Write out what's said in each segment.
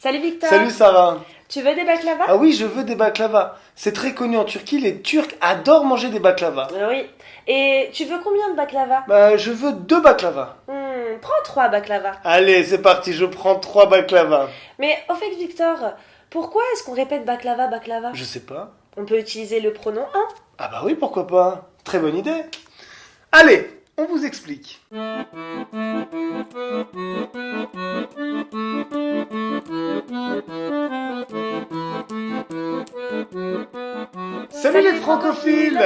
Salut Victor. Salut Sarah. Tu veux des baklava? Ah oui, je veux des baklava. C'est très connu en Turquie, les Turcs adorent manger des baklava. Oui. Et tu veux combien de baklava? Je veux 2 baklava. Prends 3 baklava. Allez, c'est parti, je prends 3 baklava. Mais au fait Victor, pourquoi est-ce qu'on répète baklava, baklava? Je sais pas. On peut utiliser le pronom un. Ah bah oui, pourquoi pas. Très bonne idée. Allez, on vous explique. Salut les francophiles.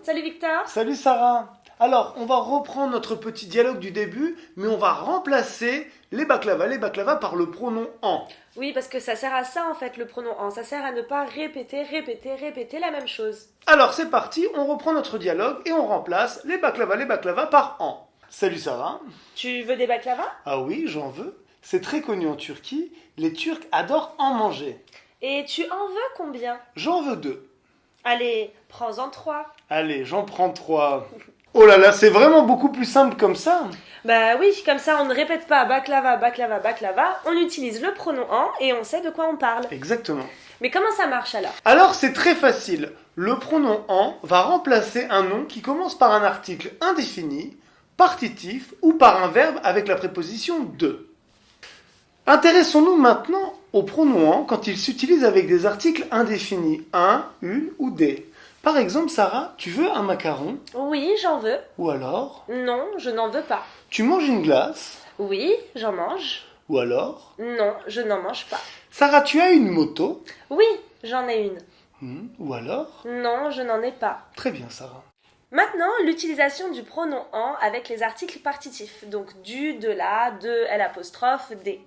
Salut Victor. Salut Sarah. Alors, on va reprendre notre petit dialogue du début, mais on va remplacer les baklava par le pronom en. Oui, parce que ça sert à ça en fait, le pronom en. Ça sert à ne pas répéter la même chose. Alors c'est parti, on reprend notre dialogue et on remplace les baklava par en. Salut Sarah. Tu veux des baklava? Ah oui, j'en veux. C'est très connu en Turquie, les Turcs adorent en manger. Et tu en veux combien? J'en veux 2. Allez, prends-en 3. Allez, j'en prends 3. Oh là là, c'est vraiment beaucoup plus simple comme ça. Bah oui, comme ça on ne répète pas baklava, on utilise le pronom en et on sait de quoi on parle. Exactement. Mais comment ça marche alors? Alors c'est très facile. Le pronom en va remplacer un nom qui commence par un article indéfini, partitif ou par un verbe avec la préposition de. Intéressons-nous maintenant au pronom en quand il s'utilise avec des articles indéfinis, un, une ou des. Par exemple, Sarah, tu veux un macaron? Oui, j'en veux. Ou alors, Non, je n'en veux pas. tu manges une glace? Oui, j'en mange. Ou alors, Non, je n'en mange pas. Sarah, tu as une moto? Oui, j'en ai une. Ou alors, Non, je n'en ai pas. très bien Sarah. Maintenant, l'utilisation du pronom en avec les articles partitifs. Donc du, de la, de, l'apostrophe, des.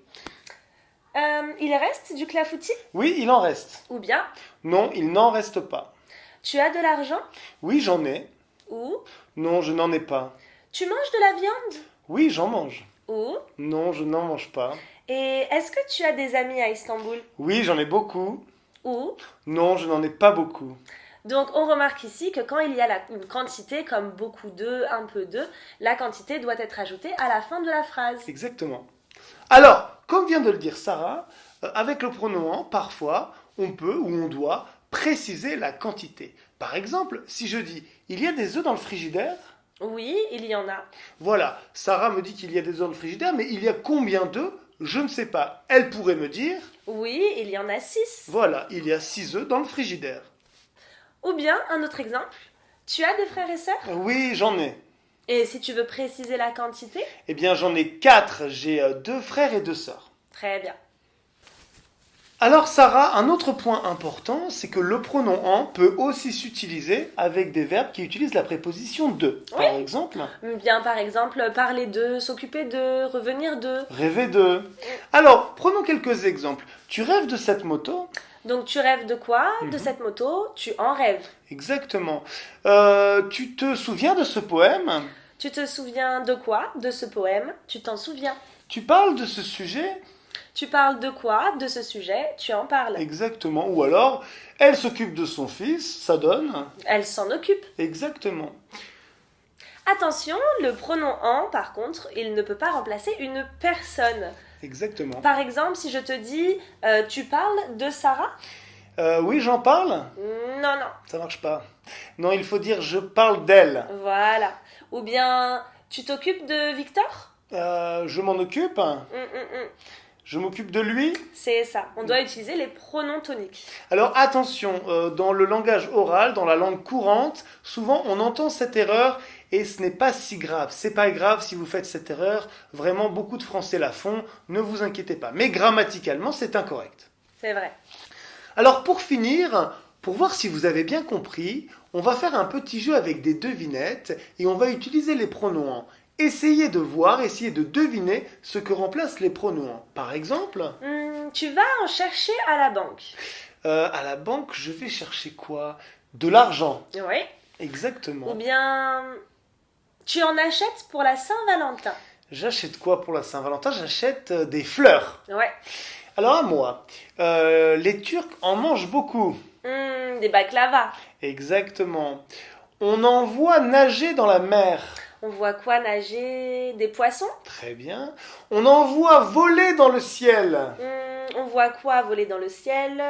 Il reste du clafoutis? Oui, il en reste. Ou bien, Non, il n'en reste pas. tu as de l'argent? Oui, j'en ai. Ou Non, je n'en ai pas. tu manges de la viande? Oui, j'en mange. Ou Non, je n'en mange pas. et est-ce que tu as des amis à Istanbul? Oui, j'en ai beaucoup. Ou Non, je n'en ai pas beaucoup. donc on remarque ici que quand il y a une quantité comme beaucoup de, un peu de, la quantité doit être ajoutée à la fin de la phrase. Exactement. Alors, comme vient de le dire Sarah, avec le pronom en, parfois, on peut ou on doit préciser la quantité. Par exemple, si je dis « il y a des œufs dans le frigidaire », Oui, il y en a. voilà, Sarah me dit qu'il y a des œufs dans le frigidaire, mais il y a combien d'œufs? Je ne sais pas. Elle pourrait me dire Oui, il y en a 6. « voilà, il y a 6 œufs dans le frigidaire Ou bien, un autre exemple, tu as des frères et sœurs? ». Oui, j'en ai. Et si tu veux préciser la quantité? Eh bien, j'en ai 4. J'ai 2 frères et 2 sœurs. Très bien. Alors Sarah, un autre point important, c'est que le pronom en peut aussi s'utiliser avec des verbes qui utilisent la préposition de. Oui. Par exemple, Bien, par exemple, parler de, s'occuper de, revenir de. rêver de. Alors, prenons quelques exemples. Tu rêves de cette moto? Donc tu rêves de quoi? De cette moto, tu en rêves. Exactement. Tu te souviens de ce poème? Tu te souviens de quoi? De ce poème, tu t'en souviens. Tu parles de ce sujet? Tu parles de quoi? De ce sujet, tu en parles. Exactement. Ou alors, elle s'occupe de son fils, ça donne? Elle s'en occupe. Exactement. Attention, le pronom en, par contre, il ne peut pas remplacer une personne. Exactement. Par exemple, si je te dis tu parles de Sarah? Oui, j'en parle? Non, Ça marche pas. Non, il faut dire je parle d'elle. voilà. Ou bien tu t'occupes de Victor? Je m'en occupe. Je m'occupe de lui. C'est ça. On doit utiliser les pronoms toniques. Alors attention, dans le langage oral, dans la langue courante, souvent on entend cette erreur et ce n'est pas si grave. C'est pas grave si vous faites cette erreur. Vraiment, beaucoup de Français la font. Ne vous inquiétez pas. Mais grammaticalement, c'est incorrect. C'est vrai. Alors pour finir, pour voir si vous avez bien compris, on va faire un petit jeu avec des devinettes et on va utiliser les pronoms en. Essayez de voir, essayez de deviner ce que remplacent les pronoms en. Par exemple, Tu vas en chercher à la banque. à la banque, je vais chercher quoi? De l'argent. Oui. Exactement. Ou bien tu en achètes pour la Saint-Valentin. J'achète quoi pour la Saint-Valentin? J'achète des fleurs. Ouais. Alors à moi, les Turcs en mangent beaucoup. Des baklava. Exactement. On en voit nager dans la mer. On voit quoi nager? Des poissons? Très bien. On en voit voler dans le ciel. On voit quoi voler dans le ciel?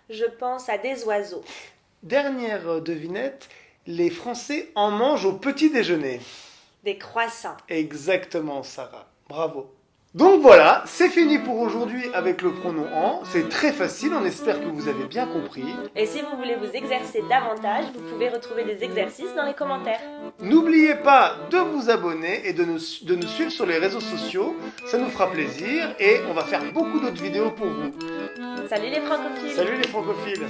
Je pense à des oiseaux. Dernière devinette, les Français en mangent au petit déjeuner. Des croissants. Exactement, Sarah. Bravo. Donc voilà, c'est fini pour aujourd'hui avec le pronom en. C'est très facile, on espère que vous avez bien compris. Et si vous voulez vous exercer davantage, vous pouvez retrouver des exercices dans les commentaires. N'oubliez pas de vous abonner et de nous suivre sur les réseaux sociaux. Ça nous fera plaisir et on va faire beaucoup d'autres vidéos pour vous. Salut les francophiles! Salut les francophiles!